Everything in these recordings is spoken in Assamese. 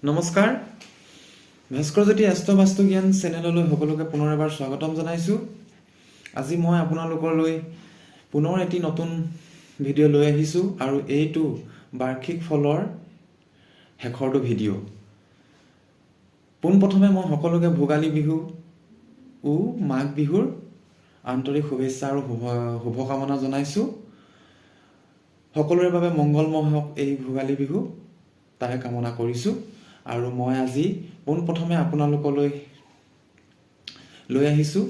নমস্কাৰ ভাস্কৰজ্যোতি এষ্ট্ৰবাস্তু জ্ঞান চেনেললৈ সকলোকে পুনৰ এবাৰ স্বাগতম জনাইছোঁ। আজি মই আপোনালোকলৈ পুনৰ এটি নতুন ভিডিঅ' লৈ আহিছোঁ আৰু এইটো বাৰ্ষিক ফলৰ শেষৰটো ভিডিঅ'। পোনপ্ৰথমে মই সকলোকে ভোগালী বিহু ও মাঘ বিহুৰ আন্তৰিক শুভেচ্ছা আৰু শুভকামনা জনাইছোঁ। সকলোৰে বাবে মংগলময় হওক এই ভোগালী বিহু, তাৰে কামনা কৰিছোঁ। আৰু মই আজি পোনপ্ৰথমে আপোনালোকলৈ লৈ আহিছোঁ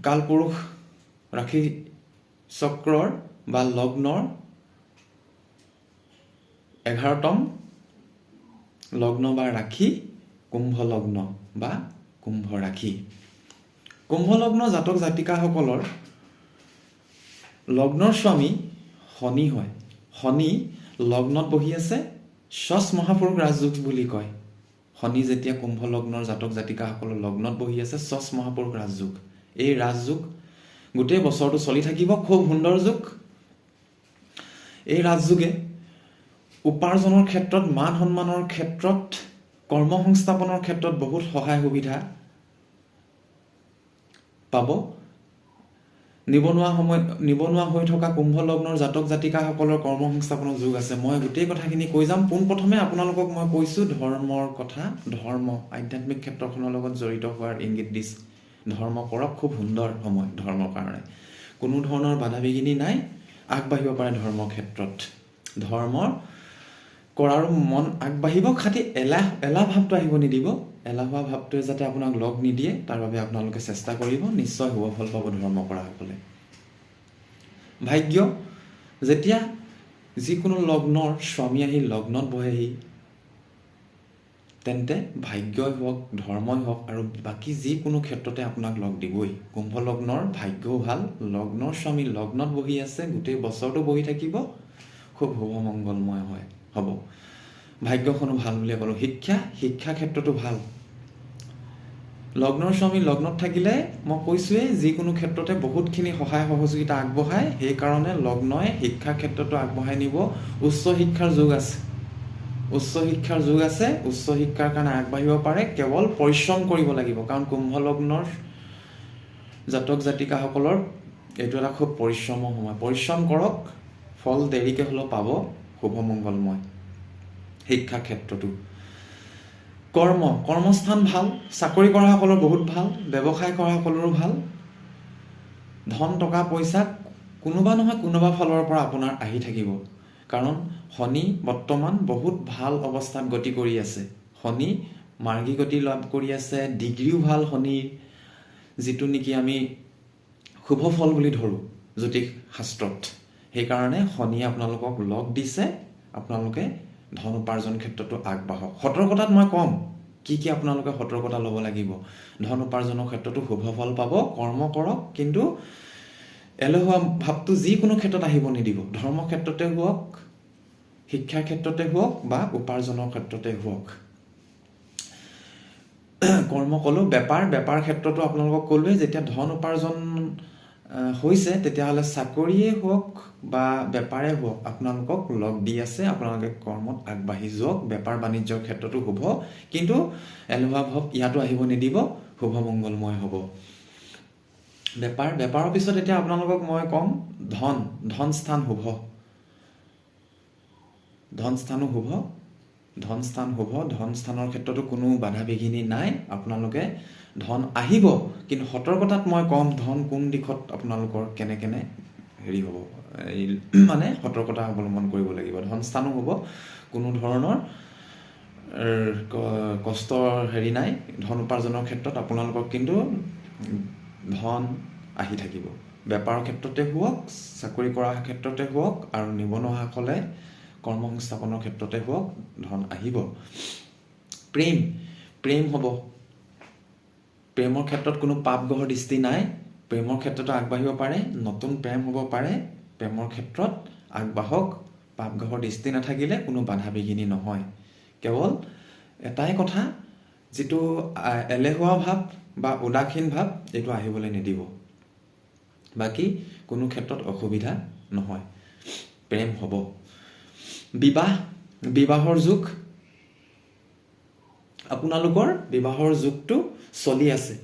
কালপুৰুষ ৰাশি চক্ৰৰ বা লগ্নৰ 11তম লগ্ন বা ৰাশি কুম্ভ লগ্ন বা কুম্ভ ৰাশি। কুম্ভ লগ্ন জাতক জাতিকাসকলৰ লগ্নৰ স্বামী শনি হয়। শনি লগ্নত বহি আছে, ষষ্ঠ মহাপুৰুষ ৰাজযোগ বুলি কয়। শনি যেতিয়া কুম্ভ লগ্নৰ জাতক জাতিকাসকলৰ লগ্নত বহি আছে, ষষ্ঠ মহাপুৰুষ ৰাজযোগ। এই ৰাজযোগ গোটেই বছৰটো চলি থাকিব, খুব সুন্দৰ যোগ। এই ৰাজযোগে উপাৰ্জনৰ ক্ষেত্ৰত, মান সন্মানৰ ক্ষেত্ৰত, কৰ্ম সংস্থাপনৰ ক্ষেত্ৰত বহুত সহায় সুবিধা পাব। নিবনুৱা হৈ থকা কুম্ভ লগ্নৰ জাতক জাতিকাসকলৰ কৰ্ম সংস্থাপনৰ যোগ আছে। মই গোটেই কথাখিনি কৈ যাম। পোনপ্ৰথমে আপোনালোকক মই কৈছোঁ ধৰ্মৰ কথা। ধৰ্ম আধ্যাত্মিক ক্ষেত্ৰখনৰ লগত জড়িত হোৱাৰ ইংগিত দিছে। ধৰ্ম কৰক, খুব সুন্দৰ সময় ধৰ্মৰ কাৰণে। কোনো ধৰণৰ বাধা বিঘিনি নাই, আগবাঢ়িব পাৰে ধৰ্মৰ ক্ষেত্ৰত। ধৰ্মৰ কৰাৰ মন আগবাঢ়িব, খালি এলাহ ভাৱটো আহিব নিদিব। এলাহোৱা ভাৱটোৱে যাতে আপোনাক লগ নিদিয়ে, তাৰ বাবে আপোনালোকে চেষ্টা কৰিব। নিশ্চয় শুভ ফল পাব ধৰ্ম কৰাসকলে। ভাগ্য, যেতিয়া যিকোনো লগ্নৰ স্বামী আহি লগ্নত বহেহি, তেন্তে ভাগ্যই হওক, ধৰ্মই হওক আৰু বাকী যিকোনো ক্ষেত্ৰতে আপোনাক লগ দিবই। কুম্ভ লগ্নৰ ভাগ্যও ভাল, লগ্নৰ স্বামী লগ্নত বহি আছে, গোটেই বছৰটো বহি থাকিব, খুব শুভ মংগলময় হ'ব। ভাগ্যখনো ভাল বুলিয়ে ক'লোঁ। শিক্ষা ক্ষেত্ৰতো ভাল। লগ্নৰ স্বামী লগ্নত থাকিলে মই কৈছোঁৱেই, যিকোনো ক্ষেত্ৰতে বহুতখিনি সহায় সহযোগিতা আগবঢ়ায়। সেইকাৰণে লগ্নই শিক্ষা ক্ষেত্ৰতো আগবঢ়াই নিব। উচ্চ শিক্ষাৰ যোগ আছে। উচ্চ শিক্ষাৰ কাৰণে আগবাঢ়িব পাৰে, কেৱল পৰিশ্ৰম কৰিব লাগিব। কাৰণ কুম্ভ লগ্নৰ জাতক জাতিকাসকলৰ এইটো এটা খুব পৰিশ্ৰমৰ সময়। পৰিশ্ৰম কৰক, ফল দেৰিকৈ হ'লেও পাব, শুভ মংগলময়। শিক্ষা ক্ষেত্ৰতো কৰ্মস্থান ভাল, চাকৰি কৰাসকলৰ বহুত ভাল, ব্যৱসায় কৰাসকলৰো ভাল। ধন টকা পইচা কোনোবা নহয় কোনোবা ফালৰ পৰা আপোনাৰ আহি থাকিব। কাৰণ শনি বৰ্তমান বহুত ভাল অৱস্থাত গতি কৰি আছে। শনি মাৰ্গী গতি লাভ কৰি আছে, ডিগ্ৰীও ভাল শনিৰ, যিটো নেকি আমি শুভ ফল বুলি ধৰোঁ জ্যোতিষ শাস্ত্ৰত। সেইকাৰণে শনিয়ে আপোনালোকক লগ দিছে, আপোনালোকে ধন উপাৰ্জন ক্ষেত্ৰতো আগবাঢ়ক। সতৰ্কতাত মই ক'ম কি আপোনালোকে সতৰ্কতা ল'ব লাগিব। ধন উপাৰ্জনৰ ক্ষেত্ৰতো শুভ ফল পাব, কৰ্ম কৰক, কিন্তু এলেহুৱা ভাৱটো যিকোনো ক্ষেত্ৰত আহিব নিদিব। ধৰ্ম ক্ষেত্ৰতে হওক, শিক্ষাৰ ক্ষেত্ৰতে হওক বা উপাৰ্জনৰ ক্ষেত্ৰতে হওক। কৰ্ম ক'লোঁ, বেপাৰ ক্ষেত্ৰতো আপোনালোকক ক'লোৱে, যেতিয়া ধন উপাৰ্জন হৈছে তেতিয়াহ'লে চাকৰিয়ে হওক বা বেপাৰে হওক আপোনালোকক লগ দি আছে। আপোনালোকে কৰ্মত আগবাঢ়ি যাওক। বেপাৰ বাণিজ্যৰ ক্ষেত্ৰতো শুভ, কিন্তু এলেহুৱা ভাৱ ইয়াতো আহিব নিদিব, শুভ মংগলময় হ'ব। বেপাৰৰ পিছত এতিয়া আপোনালোকক মই ক'ম ধন স্থান শুভ। ধন স্থানৰ ক্ষেত্ৰতো কোনো বাধা বিঘিনি নাই। আপোনালোকে ধন আহিব, কিন্তু সতৰ্কতাত মই ক'ম ধন কোন দিশত আপোনালোকৰ কেনে হেৰি হ'ব, মানে সতৰ্কতা অৱলম্বন কৰিব লাগিব। ধন স্থানো হ'ব, কোনো ধৰণৰ কষ্টৰ হেৰি নাই। ধন উপাৰ্জনৰ ক্ষেত্ৰত আপোনালোকৰ কিন্তু ধন আহি থাকিব। বেপাৰৰ ক্ষেত্ৰতে হওক, চাকৰি কৰাৰ ক্ষেত্ৰতে হওক আৰু নিবনুৱাসকলে কৰ্ম সংস্থাপনৰ ক্ষেত্ৰতে হওক, ধন আহিব। প্ৰেম হ'ব। প্ৰেমৰ ক্ষেত্ৰত কোনো পাপ গ্ৰহৰ দৃষ্টি নাই। প্ৰেমৰ ক্ষেত্ৰতো আগবাঢ়িব পাৰে, নতুন প্ৰেম হ'ব পাৰে। প্ৰেমৰ ক্ষেত্ৰত আগবাঢ়ক। পাপ গ্ৰহৰ দৃষ্টি নাথাকিলে কোনো বাধা বিঘিনি নহয়। কেৱল এটাই কথা, যিটো এলেহুৱা ভাৱ বা উদাসীন ভাৱ, এইটো আহিবলৈ নিদিব। বাকী কোনো ক্ষেত্ৰত অসুবিধা নহয়, প্ৰেম হ'ব। বিবাহৰ যুগ, আপোনালোকৰ বিবাহৰ যুগটো চলি আছে।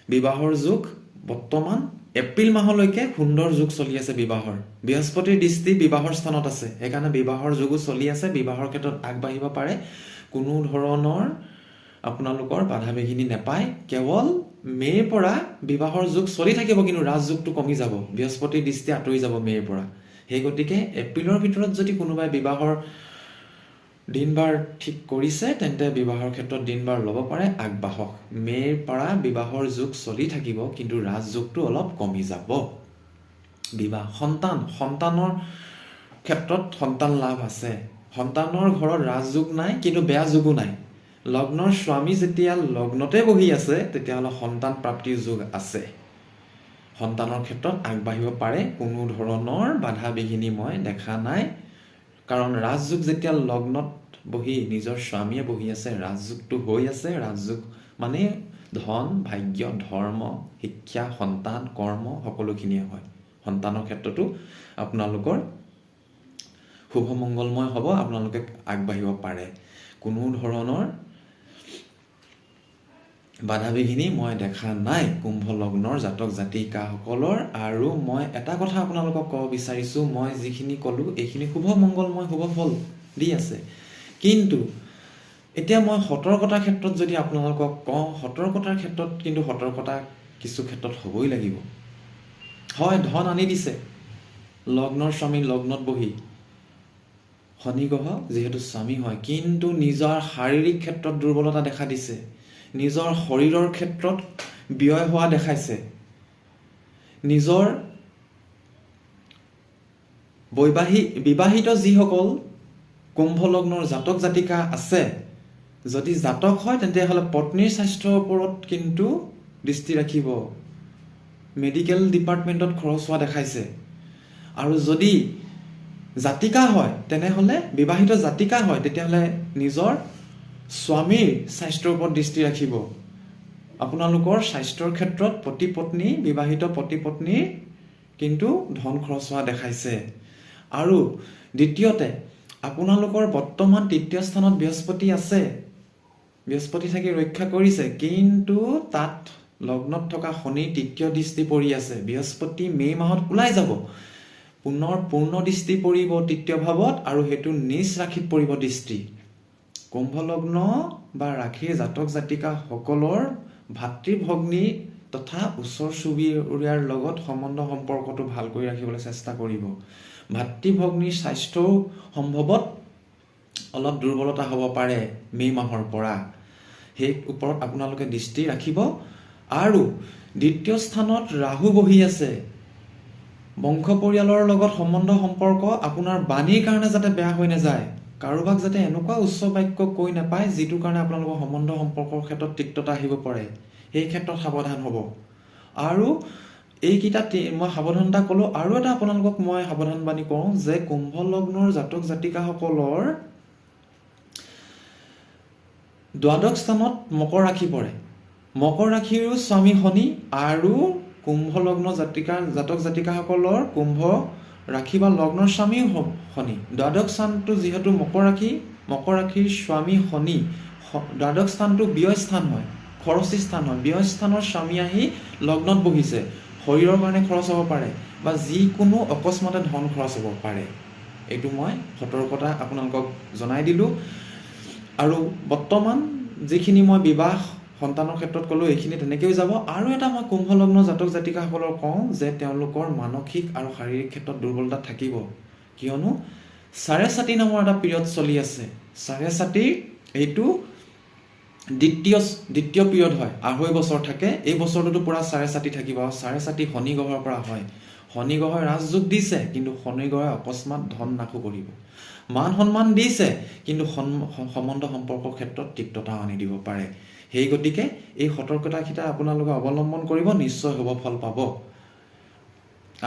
বিবাহৰ যুগ বৰ্তমান এপ্ৰিল মাহলৈকে সুন্দৰ যুগ চলি আছে বিবাহৰ। বৃহস্পতিৰ দৃষ্টি বিবাহৰ স্থানত আছে, সেইকাৰণে বিবাহৰ যুগো চলি আছে। বিবাহৰ ক্ষেত্ৰত আগবাঢ়িব পাৰে, কোনো ধৰণৰ আপোনালোকৰ বাধা বিঘিনি নাপায়। কেৱল মে'ৰ পৰা বিবাহৰ যুগ চলি থাকিব, কিন্তু ৰাজযুগটো কমি যাব, বৃহস্পতিৰ দৃষ্টি আঁতৰি যাব মে'ৰ পৰা। সেই গতিকে এপ্ৰিলৰ ভিতৰত যদি কোনোবাই বিবাহৰ দিন বাৰ ঠিক কৰিছে, তেন্তে বিবাহৰ ক্ষেত্ৰত দিন বাৰ ল'ব পাৰে, আগবাঢ়ক। মে'ৰ পৰা বিবাহৰ যুগ চলি থাকিব, কিন্তু ৰাজযুগটো অলপ কমি যাব। সন্তানৰ ক্ষেত্ৰত সন্তান লাভ আছে। সন্তানৰ ঘৰত ৰাজযোগ নাই, কিন্তু বেয়া যুগো নাই। লগ্নৰ স্বামী যেতিয়া লগ্নতে বহি আছে, তেতিয়াহ'লে সন্তান প্ৰাপ্তিৰ যুগ আছে। সন্তানৰ ক্ষেত্ৰত আগবাঢ়িব পাৰে, কোনো ধৰণৰ বাধা বিঘিনি মই দেখা নাই। কাৰণ ৰাজযোগ যেতিয়া লগ্নত বহি নিজৰ স্বামীয়ে বহি আছে, ৰাজযোগটো হৈ আছে। ৰাজযোগ মানে ধন, ভাগ্য, ধৰ্ম, শিক্ষা, সন্তান, কৰ্ম সকলোখিনিয়ে হয়। সন্তানৰ ক্ষেত্ৰতো আপোনালোকৰ শুভ মংগলময় হ'ব, আপোনালোকে আগবাঢ়িব পাৰে। কোনো ধৰণৰ বাধা বিঘিনি মই দেখা নাই কুম্ভ লগ্নৰ জাতক জাতিকাসকলৰ। আৰু মই এটা কথা আপোনালোকক ক'ব বিচাৰিছোঁ, মই যিখিনি ক'লোঁ এইখিনি শুভ মংগলময় শুভ ফল দি আছে। কিন্তু এতিয়া মই সতৰ্কতাৰ ক্ষেত্ৰত যদি আপোনালোকক কওঁ, সতৰ্কতাৰ ক্ষেত্ৰত কিন্তু সতৰ্কতা কিছু ক্ষেত্ৰত হ'বই লাগিব। হয়, ধন আনি দিছে লগ্নৰ স্বামী লগ্নত বহি, শনি গ্ৰহ যিহেতু স্বামী হয়, কিন্তু নিজৰ শাৰীৰিক ক্ষেত্ৰত দুৰ্বলতা দেখা দিছে, নিজৰ শৰীৰৰ ক্ষেত্ৰত ব্যয় হোৱা দেখাইছে। নিজৰ বিবাহিত যিসকল কুম্ভ লগ্নৰ জাতক জাতিকা আছে, যদি জাতক হয় তেন্তেহ'লে পত্নীৰ স্বাস্থ্যৰ ওপৰত কিন্তু দৃষ্টি ৰাখিব। মেডিকেল ডিপাৰ্টমেণ্টত খৰচ হোৱা দেখাইছে। আৰু যদি জাতিকা হয় তেনেহ'লে, বিবাহিত জাতিকা হয়, তেতিয়াহ'লে নিজৰ স্বামীৰ স্বাস্থ্যৰ ওপৰত দৃষ্টি ৰাখিব। আপোনালোকৰ স্বাস্থ্যৰ ক্ষেত্ৰত পতি পত্নী, বিবাহিত পতি পত্নীৰ কিন্তু ধন খৰচ হোৱা দেখাইছে। আৰু দ্বিতীয়তে, আপোনালোকৰ বৰ্তমান তৃতীয় স্থানত বৃহস্পতি আছে, বৃহস্পতি থাকি ৰক্ষা কৰিছে, কিন্তু তাত লগ্নত থকা শনিৰ তৃতীয় দৃষ্টি পৰি আছে। বৃহস্পতি মে' মাহত ওলাই যাব, পুনৰ পূৰ্ণ দৃষ্টি পৰিব তৃতীয় ভাৱত, আৰু সেইটো নিজ ৰাশিত পৰিব দৃষ্টি। কুম্ভ লগ্ন বা ৰাশিৰ জাতক জাতিকাসকলৰ ভাতৃ ভগ্নী তথা ওচৰ চুবুৰীয়াৰ লগত সম্বন্ধ সম্পৰ্কটো ভাল কৰি ৰাখিবলৈ চেষ্টা কৰিব। ভাতৃ ভগ্নীৰ স্বাস্থ্যও সম্ভৱত অলপ দুৰ্বলতা হ'ব পাৰে মে' মাহৰ পৰা, সেই ওপৰত আপোনালোকে দৃষ্টি ৰাখিব। আৰু দ্বিতীয় স্থানত ৰাহু বহি আছে, বংশ পৰিয়ালৰ লগত সম্বন্ধ সম্পৰ্ক আপোনাৰ বাণীৰ কাৰণে যাতে বেয়া হৈ নাযায়, কাৰোবাক যাতে এনেকুৱা উচ্চ বাক্য কৈ নাপায় যিটোৰ কাৰণে আপোনালোকৰ সম্বন্ধ সম্পৰ্কৰ ক্ষেত্ৰত তিক্ততা আহিব পাৰে, সেই ক্ষেত্ৰত সাৱধান হ'ব। আৰু এইকেইটা মই সাৱধানতা ক'লোঁ। আৰু এটা আপোনালোকক মই সাৱধানবাণী কৰোঁ যে কুম্ভ লগ্নৰ জাতক জাতিকাসকলৰ দ্বাদশ স্থানত মকৰ ৰাশি পৰে। মকৰ ৰাশিৰো স্বামী শনি, আৰু কুম্ভ লগ্ন জাতক জাতিকাসকলৰ কুম্ভ ৰাশি বা লগ্নৰ স্বামীও শনি। দ্বাদশ স্থানটো যিহেতু মকৰ ৰাশিৰ স্বামী শনি, দ্বাদশ স্থানটো ব্যয় স্থান হয়, খৰচী স্থান হয়। ব্যয় স্থানৰ স্বামী আহি লগ্নত বহিছে, শৰীৰৰ কাৰণে খৰচ হ'ব পাৰে, বা যিকোনো অকস্মাতে ধন খৰচ হ'ব পাৰে। এইটো মই সতৰ্কতা আপোনালোকক জনাই দিলোঁ। আৰু বৰ্তমান যিখিনি মই বিবাহ সন্তানৰ ক্ষেত্ৰত ক'লোঁ, এইখিনি তেনেকৈও যাব। আৰু এটা মই কুম্ভ লগ্ন জাতক জাতিকাসকলক কওঁ যে তেওঁলোকৰ মানসিক আৰু শাৰীৰিক ক্ষেত্ৰত দুৰ্বলতা থাকিব, কিয়নো চাৰে ছাতি নামৰ এটা পিৰিয়ড চলি আছে। চাৰে ছাতিৰ এইটো দ্বিতীয় পিৰিয়ড হয়, 2.5 বছৰ থাকে। এই বছৰটোতো পূৰা চাৰে ছাতি থাকিব। আৰু চাৰে ছাতি শনি গ্ৰহৰ পৰা হয়। শনি গ্ৰহই ৰাজযোগ দিছে, কিন্তু শনি গ্ৰহে অকস্মাত ধন নাশো কৰিব। মান সন্মান দিছে, কিন্তু সম্বন্ধ সম্পৰ্কৰ ক্ষেত্ৰত তিক্ততা আনি দিব পাৰে। সেই গতিকে এই সতৰ্কতাকেইটা আপোনালোকে অৱলম্বন কৰিব, নিশ্চয় শুভ ফল পাব।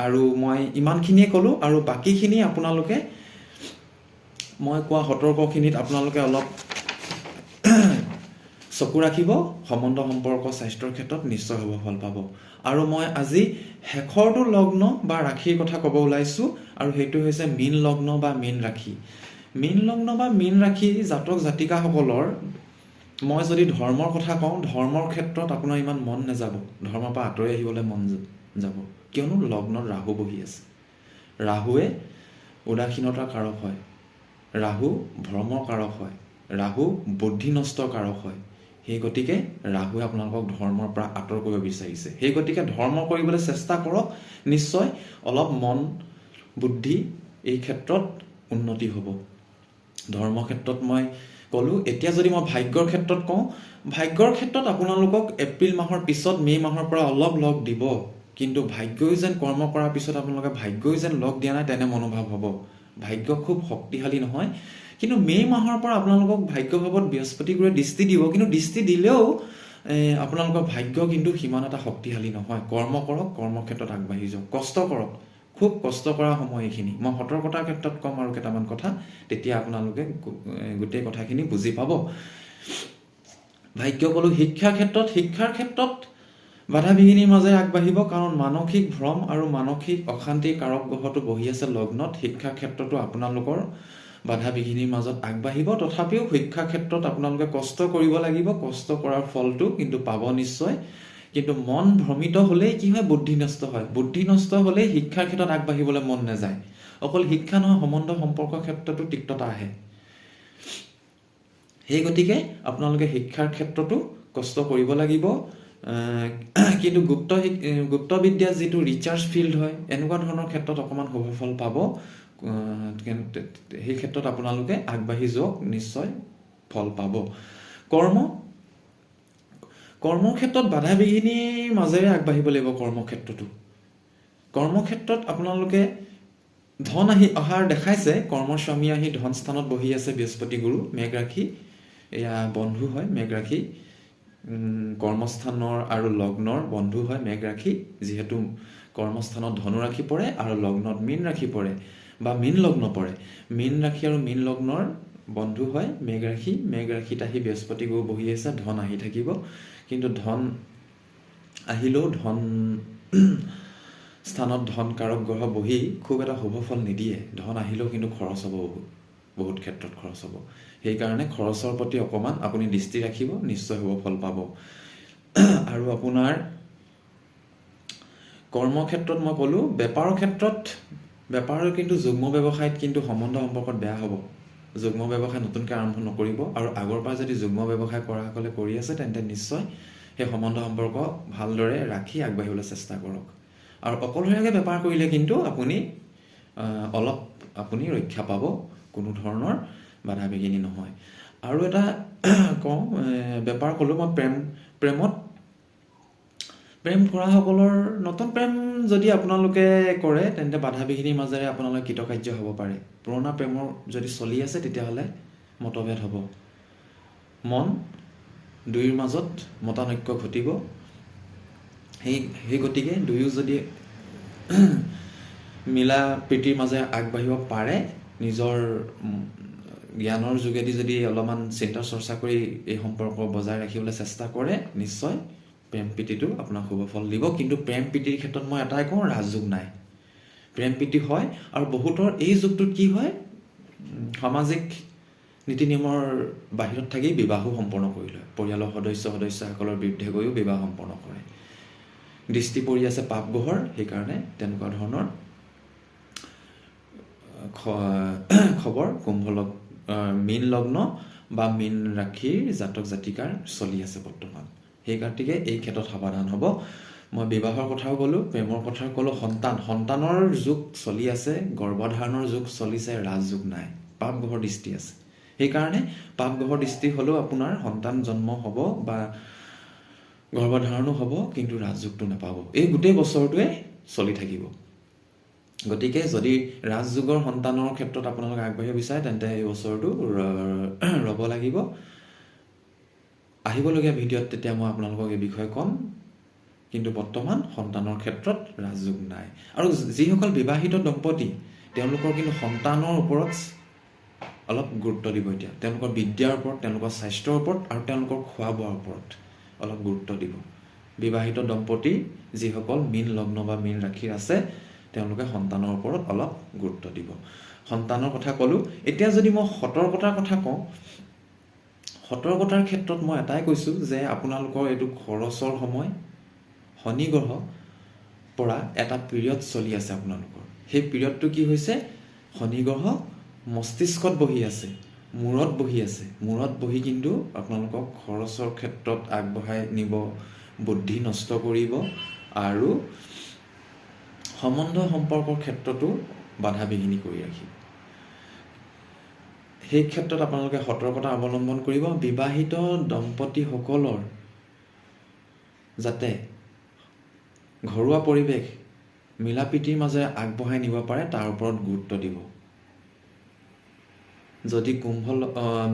আৰু মই ইমানখিনিয়ে ক'লোঁ। আৰু বাকীখিনি আপোনালোকে মই কোৱা সতৰ্কখিনিত আপোনালোকে অলপ চকু ৰাখিব। সম্বন্ধ সম্পৰ্ক স্বাস্থ্যৰ ক্ষেত্ৰত নিশ্চয় শুভ ফল পাব। আৰু মই আজি শেষৰটো লগ্ন বা ৰাশিৰ কথা ক'ব ওলাইছোঁ, আৰু সেইটো হৈছে মীন লগ্ন বা মীন ৰাশি। মীন লগ্ন বা মীন ৰাশি জাতক জাতিকাসকলৰ মই যদি ধৰ্মৰ কথা কওঁ, ধৰ্মৰ ক্ষেত্ৰত আপোনাৰ ইমান মন নাযাব, ধৰ্মৰ পৰা আঁতৰি আহিবলৈ মন যাব, কিয়নো লগ্নত ৰাহু বহি আছে। ৰাহুৱে উদাসীনতাৰ কাৰক হয়, ৰাহু ভ্ৰমৰ কাৰক হয়, ৰাহু বুদ্ধি নষ্টৰ কাৰক হয়। সেই গতিকে ৰাহুৱে আপোনালোকক ধৰ্মৰ পৰা আঁতৰ কৰিব বিচাৰিছে। সেই গতিকে ধৰ্ম কৰিবলৈ চেষ্টা কৰক, নিশ্চয় অলপ মন বুদ্ধি এই ক্ষেত্ৰত উন্নতি হ'ব। ধৰ্মৰ ক্ষেত্ৰত মই ক'লোঁ। এতিয়া যদি মই ভাগ্যৰ ক্ষেত্ৰত কওঁ, ভাগ্যৰ ক্ষেত্ৰত আপোনালোকক এপ্ৰিল মাহৰ পিছত মে' মাহৰ পৰা অলপ লগ দিব, কিন্তু ভাগ্যই যেন কৰ্ম কৰাৰ পিছত আপোনালোকে ভাগ্যই যেন লগ দিয়া নাই তেনে মনোভাৱ হ'ব। ভাগ্য খুব শক্তিশালী নহয়, কিন্তু মে' মাহৰ পৰা আপোনালোকক ভাগ্যভাৱত বৃহস্পতি গ্ৰহে দৃষ্টি দিব, কিন্তু দৃষ্টি দিলেও আপোনালোকৰ ভাগ্য কিন্তু সিমান এটা শক্তিশালী নহয়। কৰ্ম কৰক, কৰ্মক্ষেত্ৰত আগবাঢ়ি যাওক, কষ্ট কৰক, খুব কষ্ট কৰা সময় এইখিনি। মই সতৰ্কতাৰ ক্ষেত্ৰত ক'ম আৰু কেইটামান কথা, তেতিয়া আপোনালোকে গোটেই কথাখিনি বুজি পাব। ভাগ্য ক'লোঁ। শিক্ষাৰ ক্ষেত্ৰত বাধা বিঘিনিৰ মাজেৰে আগবাঢ়িব, কাৰণ মানসিক ভ্ৰম আৰু মানসিক অশান্তিৰ কাৰক গ্ৰহটো বহি আছে লগ্নত। শিক্ষাৰ ক্ষেত্ৰতো আপোনালোকৰ বাধা বিঘিনিৰ মাজত আগবাঢ়িব, তথাপিও শিক্ষাৰ ক্ষেত্ৰত আপোনালোকে কষ্ট কৰিব লাগিব, কষ্ট কৰাৰ ফলটো কিন্তু পাব নিশ্চয়। কিন্তু মন ভ্ৰমিত হ'লেই কি হয়, বুদ্ধি নষ্ট হয়। বুদ্ধি নষ্ট হ'লেই শিক্ষাৰ ক্ষেত্ৰত আগবাঢ়িবলৈ মন নাযায়। অকল শিক্ষা নহয়, সম্বন্ধ সম্পৰ্কৰ ক্ষেত্ৰতো তিক্ততা আহে। সেই গতিকে আপোনালোকে শিক্ষাৰ ক্ষেত্ৰতো কষ্ট কৰিব লাগিব। কিন্তু গুপ্ত বিদ্যা যিটো ৰিচাৰ্জ ফিল্ড হয়, এনেকুৱা ধৰণৰ ক্ষেত্ৰত অকণমান শুভফল পাব। সেই ক্ষেত্ৰত আপোনালোকে আগবাঢ়ি যাওক, নিশ্চয় ফল পাব। কৰ্মৰ ক্ষেত্ৰত বাধা বিঘিনিৰ মাজেৰে আগবাঢ়িব লাগিব। কৰ্মক্ষেত্ৰত আপোনালোকে ধন অহাৰ দেখাইছে। কৰ্মস্বামী আহি ধন স্থানত বহি আছে বৃহস্পতি গুৰু, মেঘ ৰাশি, এয়া বন্ধু হয় মেঘ ৰাশি। কৰ্মস্থানৰ আৰু লগ্নৰ বন্ধু হয় মেঘ ৰাশি, যিহেতু কৰ্মস্থানত ধনু ৰাশি পৰে আৰু লগ্নত মীন ৰাশি পৰে বা মীন লগ্ন পৰে। মীন ৰাশি আৰু মীন লগ্নৰ বন্ধু হয় মেঘ ৰাশি। মেঘ ৰাশিত আহি বৃহস্পতি গুৰু বহি আছে, ধন আহি থাকিব। কিন্তু ধন আহিলেও ধন স্থানত ধন কাৰক গ্ৰহ বহি খুব এটা শুভ ফল নিদিয়ে। ধন আহিলেও কিন্তু খৰচ হ'ব, বহুত ক্ষেত্ৰত খৰচ হ'ব। সেইকাৰণে খৰচৰ প্ৰতি অকণমান আপুনি দৃষ্টি ৰাখিব, নিশ্চয় শুভ ফল পাব। আৰু আপোনাৰ কৰ্মক্ষেত্ৰত মই ক'লোঁ। বেপাৰৰ কিন্তু যুগ্ম ব্যৱসায়ত কিন্তু সম্বন্ধ সম্পৰ্কত বেয়া হ'ব। যুগ্ম ব্যৱসায় নতুনকৈ আৰম্ভ নকৰিব, আৰু আগৰ পৰা যদি যুগ্ম ব্যৱসায় কৰাসকলে কৰি আছে তেন্তে নিশ্চয় সেই সম্বন্ধ সম্পৰ্ক ভালদৰে ৰাখি আগবাঢ়িবলৈ চেষ্টা কৰক। আৰু অকলশৰীয়াকৈ বেপাৰ কৰিলে কিন্তু অলপ আপুনি ৰক্ষা পাব, কোনো ধৰণৰ বাধা বিঘিনি নহয়। আৰু এটা কওঁ, বেপাৰ ক'লোঁ মই প্ৰেম কৰাসকলৰ নতুন প্ৰেম যদি আপোনালোকে কৰে তেন্তে বাধা বিঘিনিৰ মাজেৰে আপোনালোকে কৃতকাৰ্য হ'ব পাৰে। পুৰণা প্ৰেমৰ যদি চলি আছে তেতিয়াহ'লে মতভেদ হ'ব, দুয়োৰ মাজত মতানৈক্য ঘটিব। সেই গতিকে দুয়ো যদি মিলা প্ৰীতিৰ মাজেৰে আগবাঢ়িব পাৰে, নিজৰ জ্ঞানৰ যোগেদি যদি অলপমান চিন্তা চৰ্চা কৰি এই সম্পৰ্ক বজাই ৰাখিবলৈ চেষ্টা কৰে, নিশ্চয় প্ৰেম প্ৰীতিটো আপোনাক শুভ ফল দিব। কিন্তু প্ৰেম প্ৰীতিৰ ক্ষেত্ৰত মই এটাই কওঁ, ৰাজযোগ নাই। প্ৰেম প্ৰীতি হয়, আৰু বহুতৰ এই যুগটোত কি হয়, সামাজিক নীতি নিয়মৰ বাহিৰত থাকি বিবাহো সম্পন্ন কৰি লয়। পৰিয়ালৰ সদস্যসকলৰ বিৰুদ্ধে গৈও বিবাহ সম্পন্ন কৰে। দৃষ্টি পৰি আছে পাপ গ্ৰহৰ, সেইকাৰণে তেনেকুৱা ধৰণৰ খবৰ মীন লগ্ন বা মীন ৰাশিৰ জাতক জাতিকাৰ চলি আছে বৰ্তমান। সেই গতিকে এই ক্ষেত্ৰত সাৱধান হ'ব। মই বিবাহৰ কথাও ক'লোঁ, প্ৰেমৰ কথাও ক'লোঁ। সন্তানৰ যুগ চলি আছে, গৰ্ভধাৰণৰ যুগ চলিছে, ৰাজযোগ নাই, পাপ গ্ৰহৰ দৃষ্টি আছে। সেইকাৰণে পাপ গ্ৰহৰ দৃষ্টি হ'লেও আপোনাৰ সন্তান জন্ম হ'ব বা গৰ্ভধাৰণো হ'ব, কিন্তু ৰাজযোগটো নাপাব। এই গোটেই বছৰটোৱে চলি থাকিব। গতিকে যদি ৰাজযোগৰ সন্তানৰ ক্ষেত্ৰত আপোনালোকে আগবাঢ়িব বিচাৰে তেন্তে এই বছৰটো ৰ'ব লাগিব। আহিবলগীয়া ভিডিঅ'ত তেতিয়া মই আপোনালোকক এই বিষয়ে ক'ম। কিন্তু বৰ্তমান সন্তানৰ ক্ষেত্ৰত ৰাজযোগ নাই। আৰু যিসকল বিবাহিত দম্পতী, তেওঁলোকৰ কিন্তু সন্তানৰ ওপৰত অলপ গুৰুত্ব দিব। এতিয়া তেওঁলোকৰ বিদ্যাৰ ওপৰত, তেওঁলোকৰ স্বাস্থ্যৰ ওপৰত আৰু তেওঁলোকৰ খোৱা বোৱাৰ ওপৰত অলপ গুৰুত্ব দিব। বিবাহিত দম্পতী যিসকল মীন লগ্ন বা মীন ৰাশিৰ আছে, তেওঁলোকে সন্তানৰ ওপৰত অলপ গুৰুত্ব দিব। সন্তানৰ কথা ক'লোঁ। এতিয়া যদি মই সতৰ্কতাৰ কথা কওঁ, সতৰ্কতাৰ ক্ষেত্ৰত মই এটাই কৈছোঁ যে আপোনালোকৰ এইটো খৰচৰ সময়, শনি গ্ৰহ পৰা এটা পিৰিয়ড চলি আছে আপোনালোকৰ। সেই পিৰিয়ডটো কি হৈছে, শনি গ্ৰহ মস্তিষ্কত বহি আছে, মূৰত বহি আছে। মূৰত বহি কিন্তু আপোনালোকক খৰচৰ ক্ষেত্ৰত আগবঢ়াই নিব, বুদ্ধি নষ্ট কৰিব আৰু সম্বন্ধ সম্পৰ্কৰ ক্ষেত্ৰতো বাধা বিঘিনি কৰি ৰাখিব। সেই ক্ষেত্ৰত আপোনালোকে সতৰ্কতা অৱলম্বন কৰিব। বিবাহিত দম্পতীসকলৰ যাতে ঘৰুৱা পৰিৱেশ মিলা প্ৰীতিৰ মাজেৰে আগবঢ়াই নিব পাৰে তাৰ ওপৰত গুৰুত্ব দিব। যদি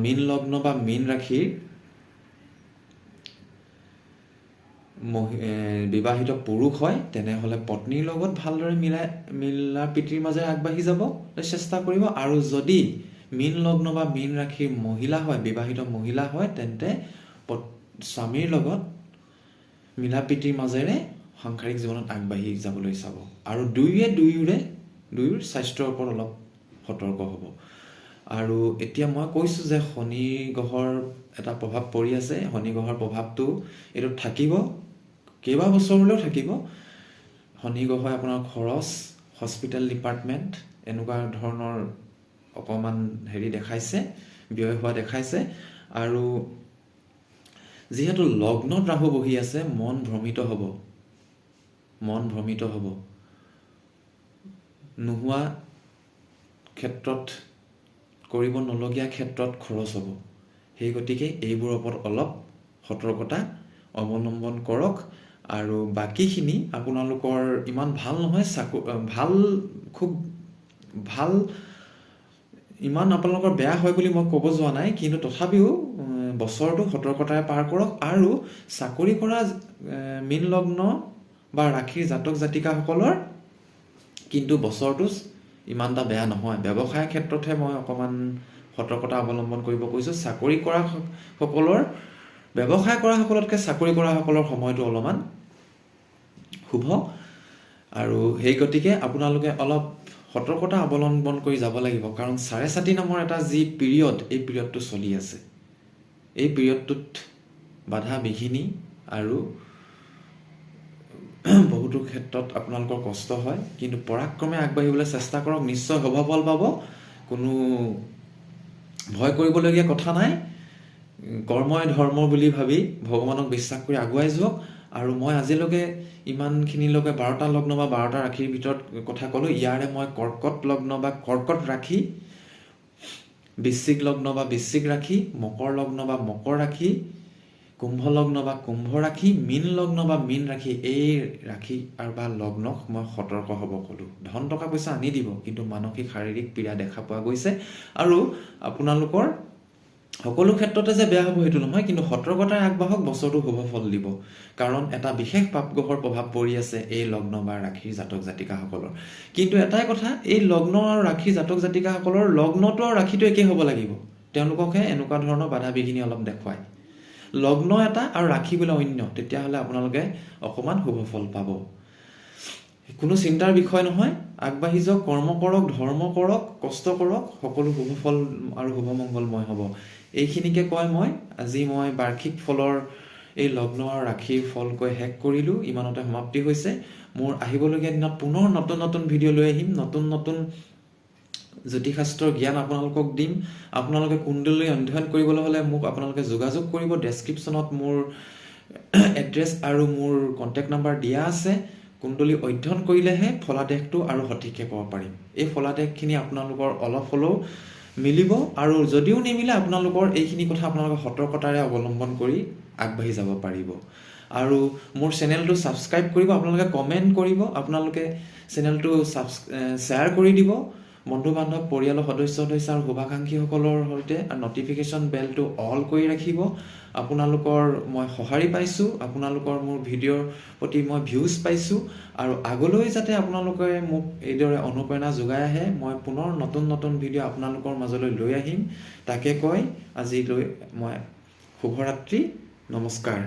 মীন লগ্ন বা মীন ৰাশিৰ বিবাহিত পুৰুষ হয় তেনেহ'লে পত্নীৰ লগত ভালদৰে মিলা প্ৰীতিৰ মাজেৰে আগবাঢ়ি যাব চেষ্টা কৰিব। আৰু যদি মীন লগ্ন বা মীন ৰাশিৰ মহিলা হয়, বিবাহিত মহিলা হয়, তেন্তে স্বামীৰ লগত মিলা প্ৰীতিৰ মাজেৰে সাংসাৰিক জীৱনত আগবাঢ়ি যাবলৈ চাব। আৰু দুয়োৰ স্বাস্থ্যৰ ওপৰত অলপ সতৰ্ক হ'ব। আৰু এতিয়া মই কৈছোঁ যে শনি গ্ৰহৰ এটা প্ৰভাৱ পৰি আছে। শনি গ্ৰহৰ প্ৰভাৱটো এইটো থাকিব, কেইবা বছৰলৈও থাকিব। শনি গ্ৰহই আপোনাৰ খৰচ, হস্পিটেল ডিপাৰ্টমেণ্ট এনেকুৱা ধৰণৰ অকণমান দেখাইছে, ব্যয় হোৱা দেখাইছে। আৰু যিহেতু লগ্নত ৰাহু বহি আছে, মন ভ্ৰমিত হ'ব, নোহোৱা ক্ষেত্ৰত, কৰিব নলগীয়া ক্ষেত্ৰত খৰচ হ'ব। সেই গতিকে এইবোৰৰ ওপৰত অলপ সতৰ্কতা অৱলম্বন কৰক। আৰু বাকীখিনি আপোনালোকৰ ইমান ভাল নহয়, খুব ভাল, ইমান আপোনালোকৰ বেয়া হয় বুলি মই ক'ব যোৱা নাই, কিন্তু তথাপিও বছৰটো সতৰ্কতাৰে পাৰ কৰক। আৰু চাকৰি কৰা মীন লগ্ন বা ৰাশিৰ জাতক জাতিকাসকলৰ কিন্তু বছৰটো ইমান এটা বেয়া নহয়। ব্যৱসায়ৰ ক্ষেত্ৰতহে মই অকণমান সতৰ্কতা অৱলম্বন কৰিব কৈছোঁ। ব্যৱসায় কৰাসকলতকৈ চাকৰি কৰাসকলৰ সময়টো অলপমান শুভ। আৰু সেই গতিকে আপোনালোকে অলপ সতৰ্কতা অৱলম্বন কৰি যাব লাগিব। কাৰণ 4.5 নামৰ এটা যি পিৰিয়ড, এই পিৰিয়ডটো চলি আছে। এই পিৰিয়ডটোত বাধা বিঘিনি আৰু বহুতো ক্ষেত্ৰত আপোনালোকৰ কষ্ট হয়, কিন্তু পৰাক্ৰমে আগবাঢ়িবলৈ চেষ্টা কৰক, নিশ্চয় শুভ ফল পাব। কোনো ভয় কৰিবলগীয়া কথা নাই। কৰ্মই ধৰ্ম বুলি ভাবি ভগৱানক বিশ্বাস কৰি আগুৱাই যাওক। আৰু মই আজিলৈকে ইমানখিনিলৈকে 12টা লগ্ন বা 12টা ৰাশিৰ ভিতৰত কথা ক'লোঁ। ইয়াৰে মই কৰ্কট লগ্ন বা কৰ্কট ৰাশি, বৃশ্চিক লগ্ন বা বৃশ্চিক ৰাশি, মকৰ লগ্ন বা মকৰ ৰাশি, কুম্ভ লগ্ন বা কুম্ভ ৰাশি, মীন লগ্ন বা মীন ৰাশি, এই ৰাশি আৰু বা লগ্নক মই সতৰ্ক হ'ব ক'লোঁ। ধন টকা পইচা আনি দিব, কিন্তু মানসিক শাৰীৰিক পীড়া দেখা পোৱা গৈছে। আৰু আপোনালোকৰ সকলো ক্ষেত্ৰতে যে বেয়া হ'ব সেইটো নহয়, কিন্তু সতৰ্কতাৰে আগবাঢ়ক, বছৰটো শুভ ফল দিব। কাৰণ এটা বিশেষ পাপগ্ৰহৰ প্ৰভাৱ পৰি আছে এই লগ্ন বা ৰাশিৰ জাতক জাতিকাসকলৰ। কিন্তু এটাই কথা, এই লগ্ন আৰু ৰাশিৰ জাতক জাতিকাসকলৰ লগ্নটো আৰু ৰাশিটো একেই হ'ব লাগিব। তেওঁলোককহে এনেকুৱা ধৰণৰ বাধা বিঘিনি অলপ দেখুৱায়। লগ্ন এটা আৰু ৰাশি বোলে অন্য, তেতিয়াহ'লে আপোনালোকে অকণমান শুভ ফল পাব। কোনো চিন্তাৰ বিষয় নহয়। আগবাঢ়ি যাওক, কৰ্ম কৰক, ধৰ্ম কৰক, কষ্ট কৰক, সকলো শুভ ফল আৰু শুভ মংগলময় হ'ব। এইখিনিকে কৈ আজি মই বাৰ্ষিক ফলৰ এই লগ্ন আৰু ৰাশিৰ ফল কৈ শেষ কৰিলোঁ। ইমানতে সমাপ্তি হৈছে। মোৰ আহিবলগীয়া দিনত পুনৰ নতুন ভিডিঅ' লৈ আহিম, নতুন জ্যোতিষশাস্ত্ৰৰ জ্ঞান আপোনালোকক দিম। আপোনালোকে কুণ্ডলী অধ্যয়ন কৰিবলৈ হ'লে মোক আপোনালোকে যোগাযোগ কৰিব। ডেছক্ৰিপশ্যনত মোৰ এড্ৰেছ আৰু মোৰ কণ্টেক্ট নাম্বাৰ দিয়া আছে। কুণ্ডলী অধ্যয়ন কৰিলেহে ফলাদেশটো আৰু সঠিককৈ ক'ব পাৰিম। এই ফলাদেশখিনি আপোনালোকৰ অলপ হ'লেও মিলিব, আৰু যদিও নিমিলে আপোনালোকৰ এইখিনি কথা আপোনালোকে সতৰ্কতাৰে অৱলম্বন কৰি আগবাঢ়ি যাব পাৰিব। আৰু মোৰ চেনেলটো ছাবস্ক্ৰাইব কৰিব, আপোনালোকে কমেণ্ট কৰিব, আপোনালোকে চেনেলটো শ্বেয়াৰ কৰি দিব বন্ধু বান্ধৱ, পৰিয়ালৰ সদস্য আৰু শুভাকাংক্ষীসকলৰ সৈতে। আৰু নটিফিকেশ্যন বেলটো অল কৰি ৰাখিব। আপোনালোকৰ মই সঁহাৰি পাইছোঁ, আপোনালোকৰ মোৰ ভিডিঅ'ৰ প্ৰতি মই ভিউজ পাইছোঁ। আৰু আগলৈ যাতে আপোনালোকে মোক এইদৰে অনুপ্ৰেৰণা যোগাই আহে, মই পুনৰ নতুন ভিডিঅ' আপোনালোকৰ মাজলৈ লৈ আহিম। তাকে কৈ আজিলৈ মই শুভৰাত্ৰি, নমস্কাৰ।